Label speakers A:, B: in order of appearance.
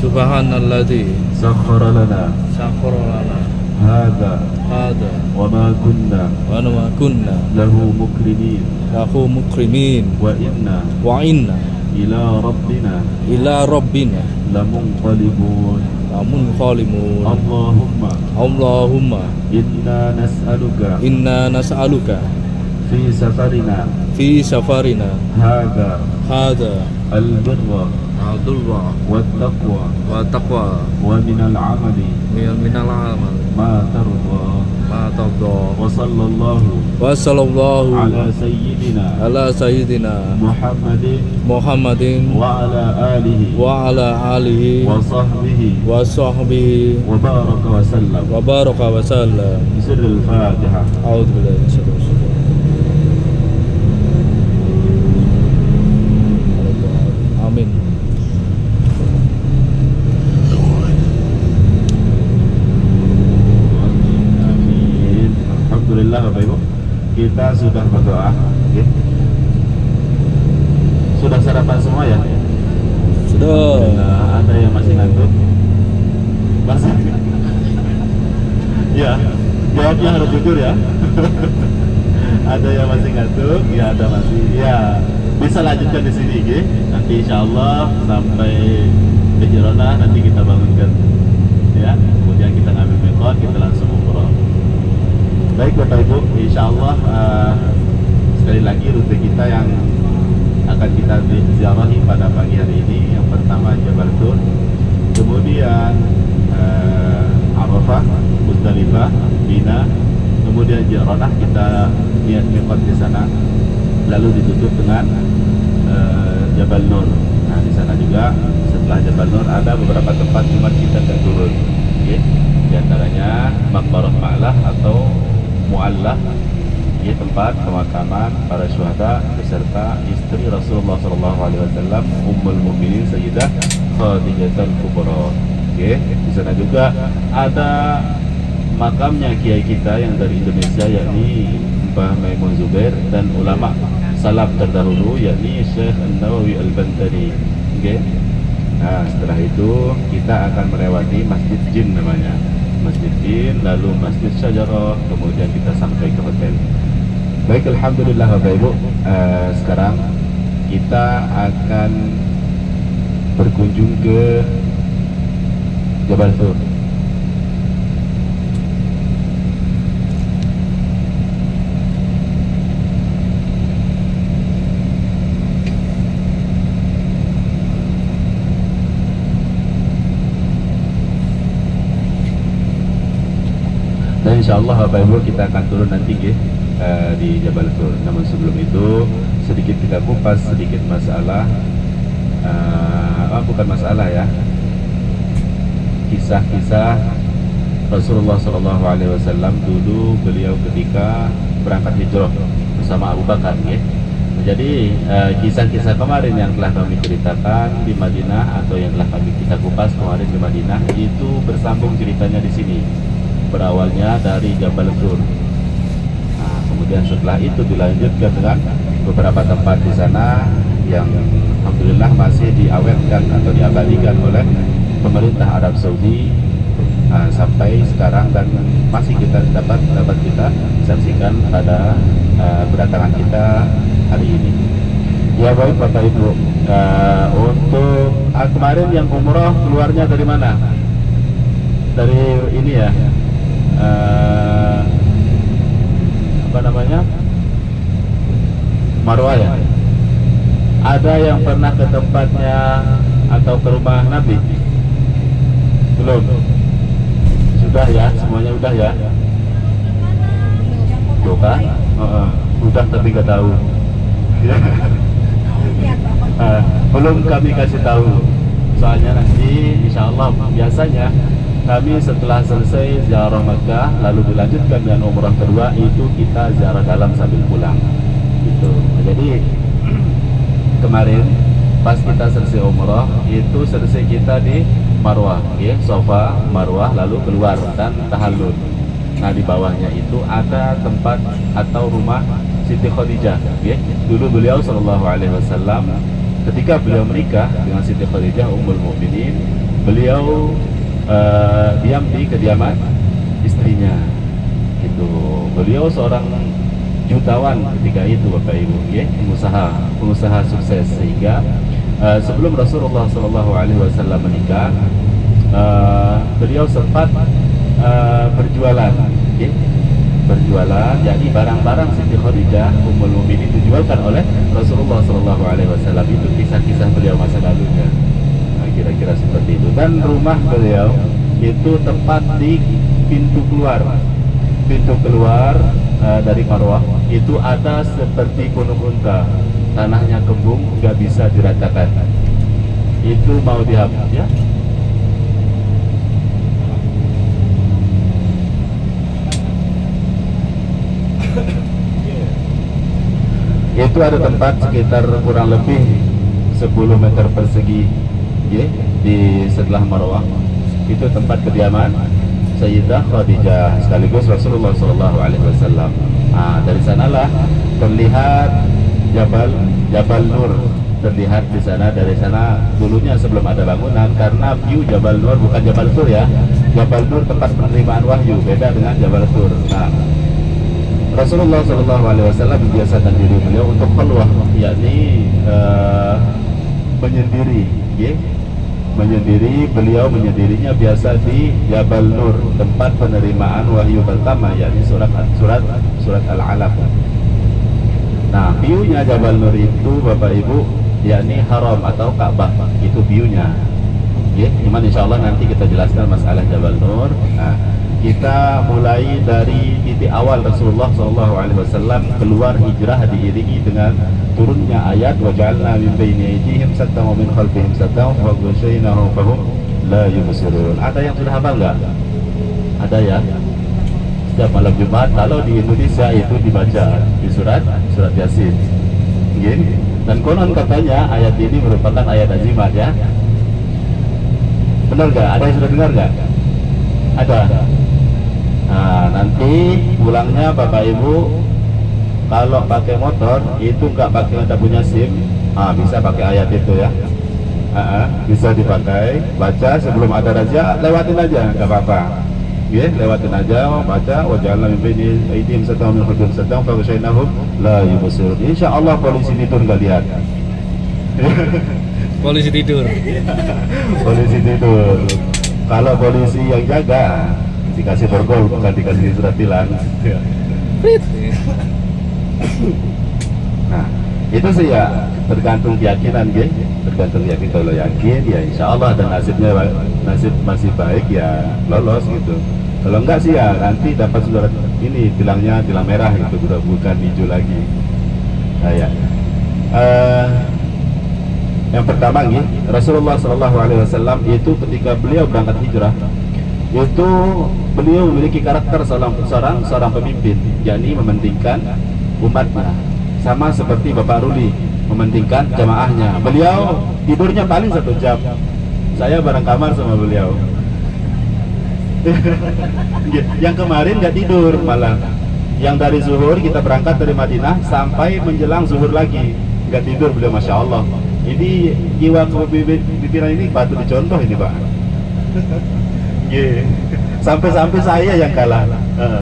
A: Subhanalladzi
B: sakhkhara lana
A: sakhkhara lana
B: hadza
A: hadza
B: wa ma kunna
A: wa ma kunna
B: lahu mukrinin
A: lahu mukrimin
B: wa inna ila rabbina lamunqalibun. Allahumma inna nas'aluka fi safarina hadha al-birra wat taqwa wa minal amali ma tarda. Wa sallallahu ala sayyidina Muhammadin wa ala alihi wa sahbihi wa baraka wa sallam. Bismillahil Fatihah. A'udzu billahi minasyaitonir rajim. Amin. Alhamdulillah Bapak Ibu, kita sudah berdoa, okay. Sudah sarapan semua ya?
A: Sudah.
B: Nah, ada yang masih ngantuk? Masih? Ya, jawabnya harus jujur ya. Ada yang masih ngantuk? Ya, ada masih. Ya, bisa lanjutkan di sini, okay? Nanti insya Allah sampai di Jirona nanti kita bangunkan, ya. Kemudian kita ngambil mikot, kita langsung umroh. Baik Bapak Ibu, insya Allah sekali lagi rute kita yang akan kita ziarahi pada pagi hari ini. Yang pertama Jabal Tur, kemudian Arafah, Muzdalifah, Mina, kemudian Jiranah kita lihat mikot di sana, lalu ditutup dengan Jabal Nur. Nah di sana juga setelah Jabal Nur ada beberapa tempat cuma kita tidak turun, okay? Di antaranya Maqbarah Ma'lah atau Mu'allah, ya, tempat pemakaman para syuhada beserta istri Rasulullah SAW, Ummul Mukminin Sayyidah Khadijatul Kubra. Oke, di sana juga ada makamnya kiai kita yang dari Indonesia, yakni Mbah Maimun Zubair, dan ulama salaf terdahulu yakni Syekh An-Nawawi Al-Bantani. Oke. Nah, setelah itu kita akan melewati Masjid Jin namanya. Masjid Jin, lalu Masjid Syajarah, kemudian kita sampai ke hotel. Baik, alhamdulillah Bapak Ibu, sekarang kita akan berkunjung ke Jabal Tur. Dan insya Allah Bapak Ibu kita akan turun nanti di Jabal Tur. Namun sebelum itu sedikit kita kupas sedikit masalah, bukan masalah ya, kisah-kisah Rasulullah SAW dulu beliau ketika berangkat hijrah bersama Abu Bakar. Jadi kisah-kisah kemarin yang telah kami ceritakan di Madinah atau yang telah kita kupas kemarin di Madinah itu bersambung ceritanya di sini. Berawalnya dari Jabal Tur. Nah, kemudian setelah itu dilanjutkan dengan beberapa tempat di sana yang alhamdulillah masih diawetkan atau diabadikan oleh pemerintah Arab Saudi sampai sekarang, dan masih kita dapat kita saksikan pada kedatangan kita hari ini. Ya baik Bapak Ibu, untuk kemarin yang umroh keluarnya dari mana? Dari ini ya. Apa namanya, Marwah ya. Ada yang pernah ke tempatnya atau ke rumah Nabi? Belum? Sudah ya, semuanya udah ya. Tuh kan? Udah tapi nggak tahu. Belum kami kasih tahu. Soalnya nanti insya Allah biasanya kami setelah selesai ziarah Makkah lalu dilanjutkan dengan umrah kedua, itu kita ziarah dalam sambil pulang gitu. Jadi kemarin pas kita selesai umrah itu selesai kita di Marwah, ya, Safa, Marwah, lalu keluar dan tahallul. Nah di bawahnya itu ada tempat atau rumah Siti Khadijah, ya. Dulu beliau SAW ketika beliau menikah dengan Siti Khadijah Ummul Mukminin, beliau diam di kediaman istrinya. Itu beliau seorang jutawan ketika itu Bapak Ibu, ya, pengusaha sukses, sehingga sebelum Rasulullah SAW menikah, beliau sempat berjualan, ya, berjualan, jadi barang-barang Siti Khadijah Ummul Mukminin dijualkan oleh Rasulullah SAW. Itu kisah-kisah beliau masa lalunya. Nah, kira-kira seperti itu. Dan rumah beliau itu tepat di pintu keluar dari Marwah itu ada seperti gunung unta, tanahnya kembung, nggak bisa diratakan. Itu mau dihapus, ya. Itu ada tempat sekitar kurang lebih 10 meter persegi, ya, di sebelah Marwah. Itu tempat kediaman Sayyidah Khadijah sekaligus Rasulullah SAW. Nah, dari sanalah terlihat Jabal Nur, terlihat di sana. Dari sana dulunya sebelum ada bangunan, karena view Jabal Nur, bukan Jabal Tur ya. Jabal Nur tempat penerimaan wahyu, beda dengan Jabal Tur. Nah, Rasulullah SAW membiasakan diri beliau untuk keluar, yakni menyendiri, ya. Menyendiri, beliau menyendirinya biasa di Jabal Nur, tempat penerimaan wahyu pertama, yakni surat Al-Alaq. Nah, view-nya Jabal Nur itu Bapak Ibu, yakni haram atau Ka'bah, itu view-nya. Ya, cuman insya Allah nanti kita jelaskan masalah Jabal Nur. Nah, kita mulai dari titik awal Rasulullah SAW keluar hijrah, diiringi dengan turunnya ayat waja'alna min baini aydihim saddan wa min khalfihim saddan wa ghashaynahum fahum la yubsirun. Ada yang sudah hafal nggak? Ada ya? Setiap malam Jumat kalau di Indonesia itu dibaca di surat Yasin. Gini. Dan konon katanya ayat ini merupakan ayat azimat, ya. Benar nggak? Ada yang sudah dengar nggak? Ada. Nah, nanti pulangnya Bapak Ibu kalau pakai motor itu nggak punya SIM, bisa pakai ayat itu, ya. Bisa dipakai, baca sebelum ada razia, lewatin aja, nggak apa-apa. Ya, lewatin aja, baca waja'alna min baini aydihim saddan wa min khalfihim saddan fa ghashaynahum la yubsirun. Insyaallah polisi tidur nggak lihat.
A: Polisi tidur.
B: Polisi tidur. Kalau polisi yang jaga dikasih borgol, bukan dikasih surat tilang. Nah, itu sih ya tergantung keyakinan, ya. Tergantung keyakinan. Kalau yakin ya insya Allah, dan nasib masih baik ya lolos gitu. Kalau enggak sih ya nanti dapat surat ini tilangnya tilang merah gitu, bukan hijau lagi. Nah, ya. Yang pertama nih, Rasulullah SAW itu ketika beliau berangkat hijrah itu beliau memiliki karakter seorang pemimpin, yakni mementingkan umatnya, sama seperti Bapak Ruli mementingkan jamaahnya. Beliau tidurnya paling 1 jam. Saya bareng kamar sama beliau. Yang kemarin nggak tidur malah. Yang dari zuhur kita berangkat dari Madinah sampai menjelang zuhur lagi nggak tidur beliau, masya Allah. Ini jiwa kepemimpinan ini patut dicontoh ini, Pak. Sampai-sampai saya yang kalah.